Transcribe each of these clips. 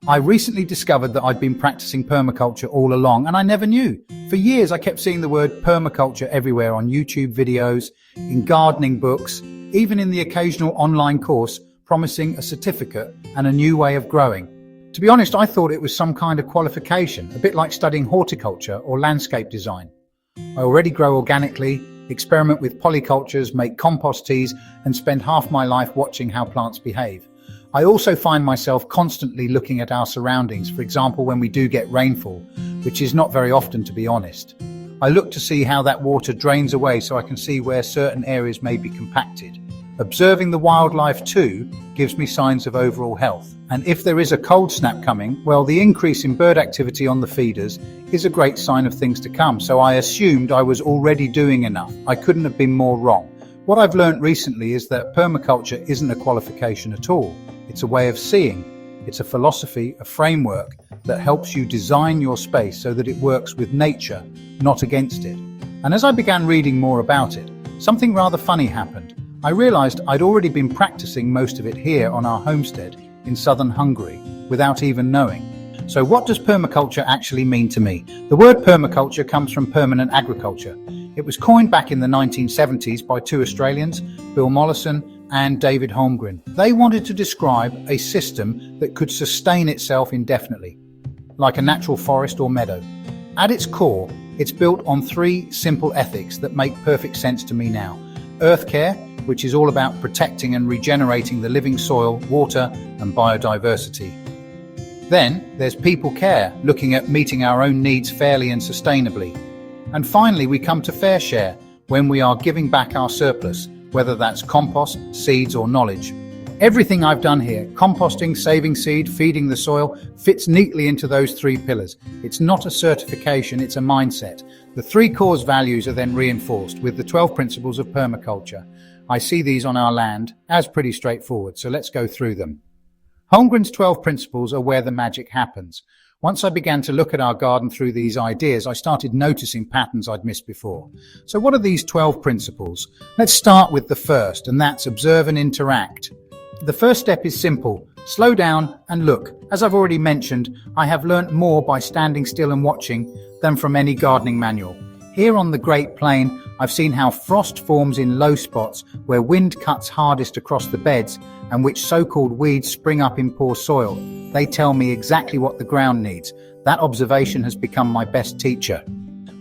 I recently discovered that I'd been practicing permaculture all along, and I never knew. For years, I kept seeing the word permaculture everywhere on YouTube videos, in gardening books, even in the occasional online course promising a certificate and a new way of growing. To be honest, I thought it was some kind of qualification, a bit like studying horticulture or landscape design. I already grow organically, experiment with polycultures, make compost teas, and spend half my life watching how plants behave. I also find myself constantly looking at our surroundings, for example, when we do get rainfall, which is not very often, to be honest. I look to see how that water drains away so I can see where certain areas may be compacted. Observing the wildlife too gives me signs of overall health. And if there is a cold snap coming, well, the increase in bird activity on the feeders is a great sign of things to come. So I assumed I was already doing enough. I couldn't have been more wrong. What I've learned recently is that permaculture isn't a qualification at all. It's a way of seeing. It's a philosophy, a framework that helps you design your space so that it works with nature, not against it. And as I began reading more about it, something rather funny happened. I realized I'd already been practicing most of it here on our homestead in southern Hungary without even knowing. So what does permaculture actually mean to me? The word permaculture comes from permanent agriculture. It was coined back in the 1970s by two Australians, Bill Mollison and David Holmgren. They wanted to describe a system that could sustain itself indefinitely, like a natural forest or meadow. At its core, it's built on three simple ethics that make perfect sense to me now. Earth care, which is all about protecting and regenerating the living soil, water, and biodiversity. Then there's people care, looking at meeting our own needs fairly and sustainably. And finally, we come to fair share, when we are giving back our surplus, whether that's compost, seeds, or knowledge. Everything I've done here, composting, saving seed, feeding the soil, fits neatly into those three pillars. It's not a certification, it's a mindset. The three core values are then reinforced with the 12 principles of permaculture. I see these on our land as pretty straightforward, so let's go through them. Holmgren's 12 principles are where the magic happens. Once I began to look at our garden through these ideas, I started noticing patterns I'd missed before. So what are these 12 principles? Let's start with the first, and that's observe and interact. The first step is simple. Slow down and look. As I've already mentioned, I have learnt more by standing still and watching than from any gardening manual. Here on the Great Plain, I've seen how frost forms in low spots where wind cuts hardest across the beds and which so-called weeds spring up in poor soil. They tell me exactly what the ground needs. That observation has become my best teacher.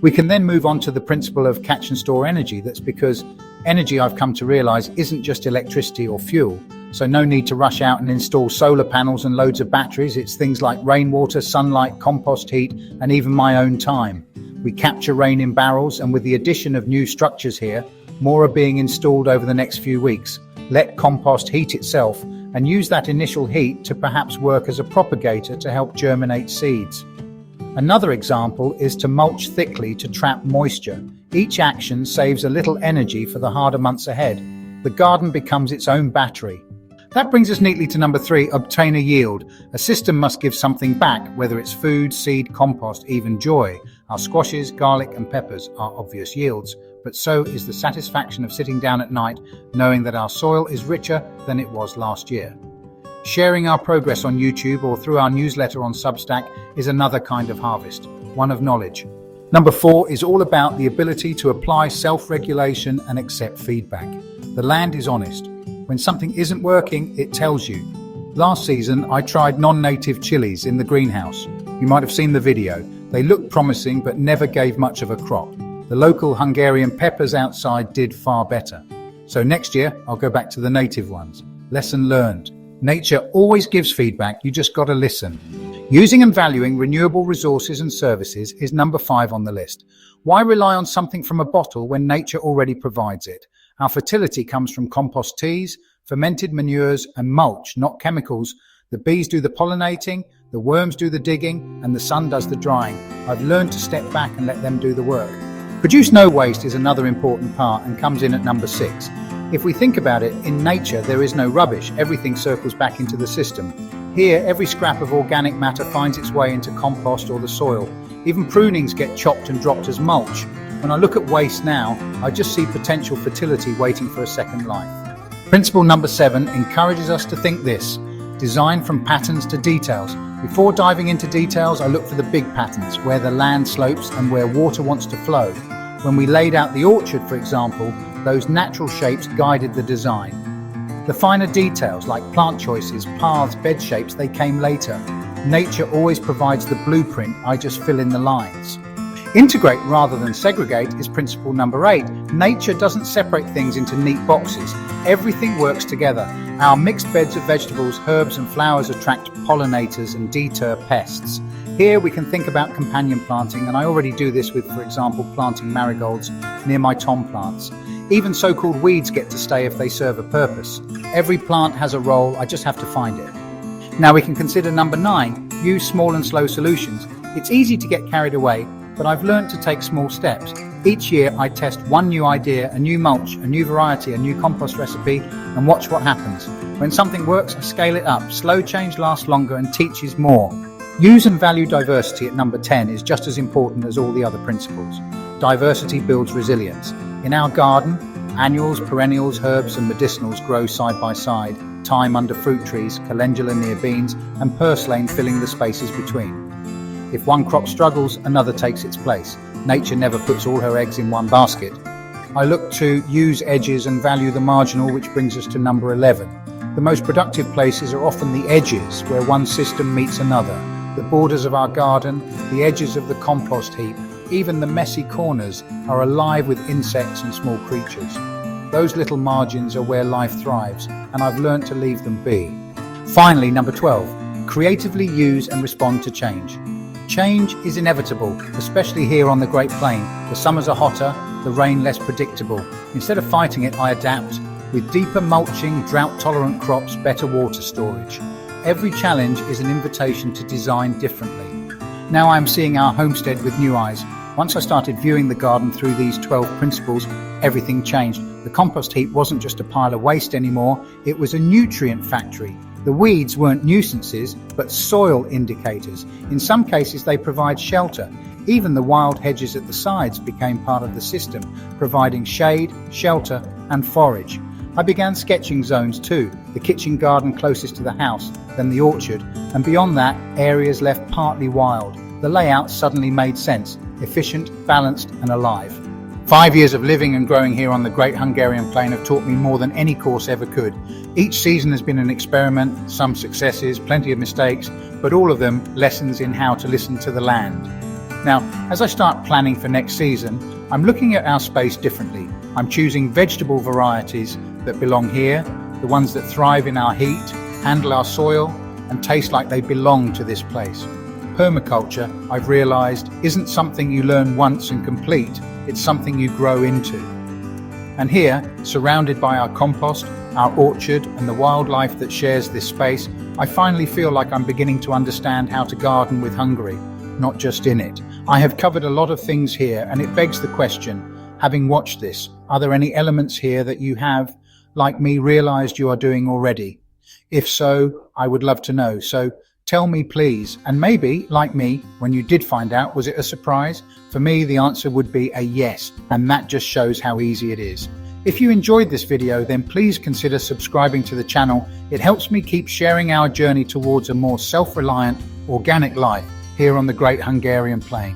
We can then move on to the principle of catch and store energy. That's because energy, I've come to realize, isn't just electricity or fuel. So no need to rush out and install solar panels and loads of batteries. It's things like rainwater, sunlight, compost heat, and even my own time. We capture rain in barrels, and with the addition of new structures here, more are being installed over the next few weeks. Let compost heat itself and use that initial heat to perhaps work as a propagator to help germinate seeds. Another example is to mulch thickly to trap moisture. Each action saves a little energy for the harder months ahead. The garden becomes its own battery. That brings us neatly to number 3, obtain a yield. A system must give something back, whether it's food, seed, compost, even joy. Our squashes, garlic and peppers are obvious yields, but so is the satisfaction of sitting down at night knowing that our soil is richer than it was last year. Sharing our progress on YouTube or through our newsletter on Substack is another kind of harvest, one of knowledge. Number 4 is all about the ability to apply self-regulation and accept feedback. The land is honest. When something isn't working, it tells you. Last season, I tried non-native chilies in the greenhouse. You might have seen the video. They looked promising, but never gave much of a crop. The local Hungarian peppers outside did far better. So next year, I'll go back to the native ones. Lesson learned. Nature always gives feedback, you just got to listen. Using and valuing renewable resources and services is number 5 on the list. Why rely on something from a bottle when nature already provides it? Our fertility comes from compost teas, fermented manures and mulch, not chemicals. The bees do the pollinating, the worms do the digging, and the sun does the drying. I've learned to step back and let them do the work. Produce no waste is another important part and comes in at number 6. If we think about it, in nature there is no rubbish. Everything circles back into the system. Here, every scrap of organic matter finds its way into compost or the soil. Even prunings get chopped and dropped as mulch. When I look at waste now, I just see potential fertility waiting for a second life. Principle number 7 encourages us to think this. Design from patterns to details. Before diving into details, I look for the big patterns, where the land slopes and where water wants to flow. When we laid out the orchard, for example, those natural shapes guided the design. The finer details, like plant choices, paths, bed shapes, they came later. Nature always provides the blueprint, I just fill in the lines. Integrate rather than segregate is principle number 8. Nature doesn't separate things into neat boxes. Everything works together. Our mixed beds of vegetables, herbs and flowers attract pollinators and deter pests. Here we can think about companion planting, and I already do this with, for example, planting marigolds near my tom plants. Even so-called weeds get to stay if they serve a purpose. Every plant has a role, I just have to find it. Now we can consider number 9, use small and slow solutions. It's easy to get carried away, but I've learned to take small steps. Each year I test one new idea, a new mulch, a new variety, a new compost recipe, and watch what happens. When something works, I scale it up. Slow change lasts longer and teaches more. Use and value diversity at number 10 is just as important as all the other principles. Diversity builds resilience. In our garden, annuals, perennials, herbs and medicinals grow side by side, thyme under fruit trees, calendula near beans, and purslane filling the spaces between. If one crop struggles, another takes its place. Nature never puts all her eggs in one basket. I look to use edges and value the marginal, which brings us to number 11. The most productive places are often the edges, where one system meets another. The borders of our garden, the edges of the compost heap, even the messy corners are alive with insects and small creatures. Those little margins are where life thrives, and I've learned to leave them be. Finally, number 12, creatively use and respond to change. Change is inevitable, especially here on the Great Plain. The summers are hotter, the rain less predictable. Instead of fighting it, I adapt. With deeper mulching, drought-tolerant crops, better water storage. Every challenge is an invitation to design differently. Now I'm seeing our homestead with new eyes. Once I started viewing the garden through these 12 principles, everything changed. The compost heap wasn't just a pile of waste anymore, it was a nutrient factory. The weeds weren't nuisances, but soil indicators. In some cases, they provide shelter. Even the wild hedges at the sides became part of the system, providing shade, shelter, and forage. I began sketching zones too, the kitchen garden closest to the house, then the orchard, and beyond that, areas left partly wild. The layout suddenly made sense, efficient, balanced, and alive. 5 years of living and growing here on the Great Hungarian Plain have taught me more than any course ever could. Each season has been an experiment, some successes, plenty of mistakes, but all of them lessons in how to listen to the land. Now, as I start planning for next season, I'm looking at our space differently. I'm choosing vegetable varieties that belong here, the ones that thrive in our heat, handle our soil, and taste like they belong to this place. Permaculture, I've realized, isn't something you learn once and complete, it's something you grow into. And here, surrounded by our compost, our orchard, and the wildlife that shares this space, I finally feel like I'm beginning to understand how to garden with Hungary, not just in it. I have covered a lot of things here, and it begs the question, having watched this, are there any elements here that you have, like me, realized you are doing already? If so, I would love to know. So tell me, please. And maybe, like me, when you did find out, was it a surprise? For me, the answer would be a yes, and that just shows how easy it is. If you enjoyed this video, then please consider subscribing to the channel. It helps me keep sharing our journey towards a more self-reliant, organic life here on the Great Hungarian Plain.